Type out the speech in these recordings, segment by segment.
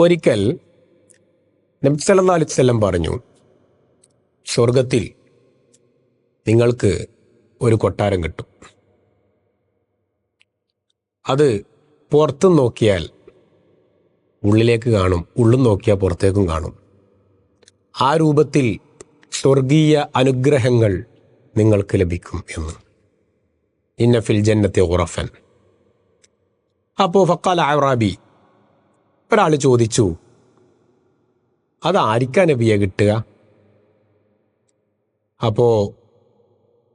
ഒരിക്കൽ നബി സല്ലല്ലാഹു അലൈഹി വസല്ലം പറഞ്ഞു, സ്വർഗത്തിൽ നിങ്ങൾക്ക് ഒരു കൊട്ടാരം കിട്ടും. അത് പുറത്തും നോക്കിയാൽ ഉള്ളിലേക്ക് കാണും, ഉള്ളും നോക്കിയാൽ പുറത്തേക്കും കാണും. ആ രൂപത്തിൽ സ്വർഗീയ അനുഗ്രഹങ്ങൾ നിങ്ങൾക്ക് ലഭിക്കും എന്ന്. ഇന്ന ഫിൽ ജന്നത്തി ഖുറഫൻ. അപ്പോൾ ഫഖാല അഅറാബി, ഒരാൾ ചോദിച്ചു, അതാരിക്കാ നബിയെ കിട്ടുക? അപ്പോൾ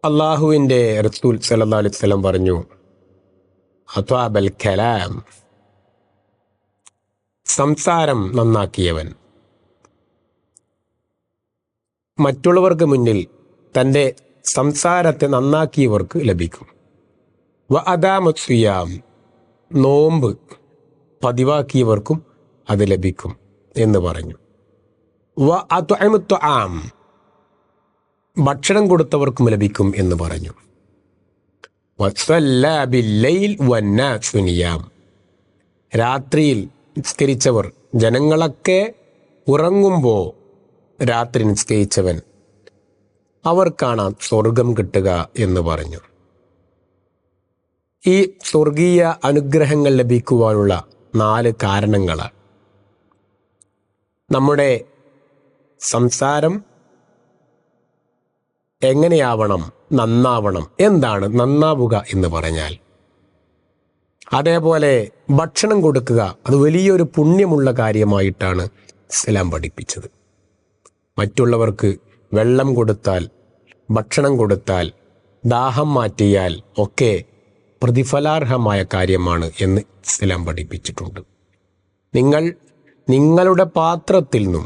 അള്ളാഹുവിൻ്റെ റസൂൽ സല്ലല്ലാഹു അലൈഹി വസല്ലം പറഞ്ഞു, അത്വാബൽ കലാം, സംസാരം നന്നാക്കിയവൻ. മറ്റുള്ളവർക്ക് മുന്നിൽ തൻ്റെ സംസാരത്തെ നന്നാക്കിയവർക്ക് ലഭിക്കും. വ അദാമത് സിയാം, നോമ്പ് പതിവാക്കിയവർക്കും അത് ലഭിക്കും എന്ന് പറഞ്ഞു. വ അത്അമത് തുആം, ഭക്ഷണം കൊടുത്തവർക്കും ലഭിക്കും എന്ന് പറഞ്ഞു. വസല്ലാ ബില്ലൈൽ വന്നാസു നിയാം, രാത്രിയിൽ നിസ്കരിച്ചവർ, ജനങ്ങളൊക്കെ ഉറങ്ങുമ്പോൾ രാത്രി നിസ്കരിച്ചവൻ, അവർക്കാണ് സ്വർഗം കിട്ടുക എന്ന് പറഞ്ഞു. ഈ സ്വർഗീയ അനുഗ്രഹങ്ങൾ ലഭിക്കുവാനുള്ള 4 കാരണങ്ങളാണ്. നമ്മുടെ സംസാരം എങ്ങനെയാവണം? നന്നാവണം. എന്താണ് നന്നാവുക എന്ന് പറഞ്ഞാൽ? അതേപോലെ ഭക്ഷണം കൊടുക്കുക, അത് വലിയൊരു പുണ്യമുള്ള കാര്യമായിട്ടാണ് ഇസ്ലാം പഠിപ്പിച്ചത്. മറ്റുള്ളവർക്ക് വെള്ളം കൊടുത്താൽ, ഭക്ഷണം കൊടുത്താൽ, ദാഹം മാറ്റിയാൽ ഒക്കെ പ്രതിഫലാർഹമായ കാര്യമാണ് എന്ന് ഇസ്ലാം പഠിപ്പിച്ചിട്ടുണ്ട്. നിങ്ങളുടെ പാത്രത്തിൽ നിന്നും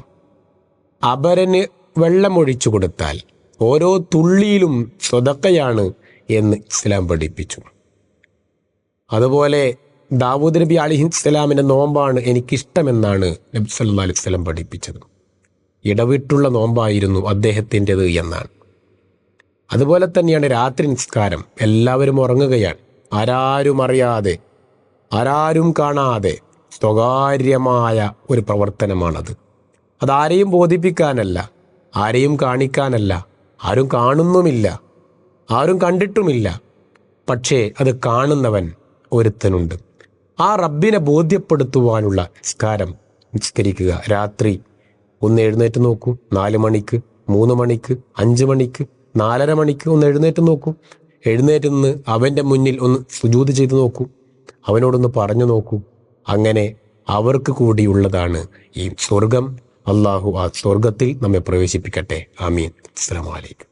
അപരന് വെള്ളമൊഴിച്ചു കൊടുത്താൽ ഓരോ തുള്ളിയിലും സ്വതക്കയാണ് എന്ന് ഇസ്ലാം പഠിപ്പിച്ചു. അതുപോലെ ദാവൂദ് നബി അലൈഹിസ്സലാമിൻ്റെ നോമ്പാണ് എനിക്കിഷ്ടമെന്നാണ് നബി സല്ലല്ലാഹു അലൈഹി വസല്ലം പഠിപ്പിച്ചത്. ഇടവിട്ടുള്ള നോമ്പായിരുന്നു അദ്ദേഹത്തിൻ്റെത് എന്നാണ്. അതുപോലെ തന്നെയാണ് രാത്രി നിസ്കാരം. എല്ലാവരും ഉറങ്ങുകയാണ്, ആരാരും അറിയാതെ, ആരാരും കാണാതെ സ്വകാര്യമായ ഒരു പ്രവർത്തനമാണത്. അതാരെയും ബോധിപ്പിക്കാനല്ല, ആരെയും കാണിക്കാനല്ല, ആരും കാണുന്നുമില്ല, ആരും കണ്ടിട്ടുമില്ല. പക്ഷേ അത് കാണുന്നവൻ ഒരുത്തനുണ്ട്. ആ റബ്ബിനെ ബോധ്യപ്പെടുത്തുവാനുള്ള നിസ്കരിക്കുക. രാത്രി ഒന്ന് എഴുന്നേറ്റ് നോക്കൂ, 4 മണിക്ക്, 3 മണിക്ക്, 5 മണിക്ക്, 4:30 മണിക്ക് ഒന്ന് എഴുന്നേറ്റ് നോക്കൂ. എഴുന്നേറ്റ് നിന്ന് അവൻ്റെ മുന്നിൽ ഒന്ന് സുജൂദ് ചെയ്ത് നോക്കൂ, അവനോടൊന്ന് പറഞ്ഞു നോക്കൂ. അങ്ങനെ അവർക്ക് കൂടിയുള്ളതാണ് ഈ സ്വർഗം. അള്ളാഹു ആ സ്വർഗത്തിൽ നമ്മെ പ്രവേശിപ്പിക്കട്ടെ. ആമീൻ. അസ്സലാമു അലൈക്കും.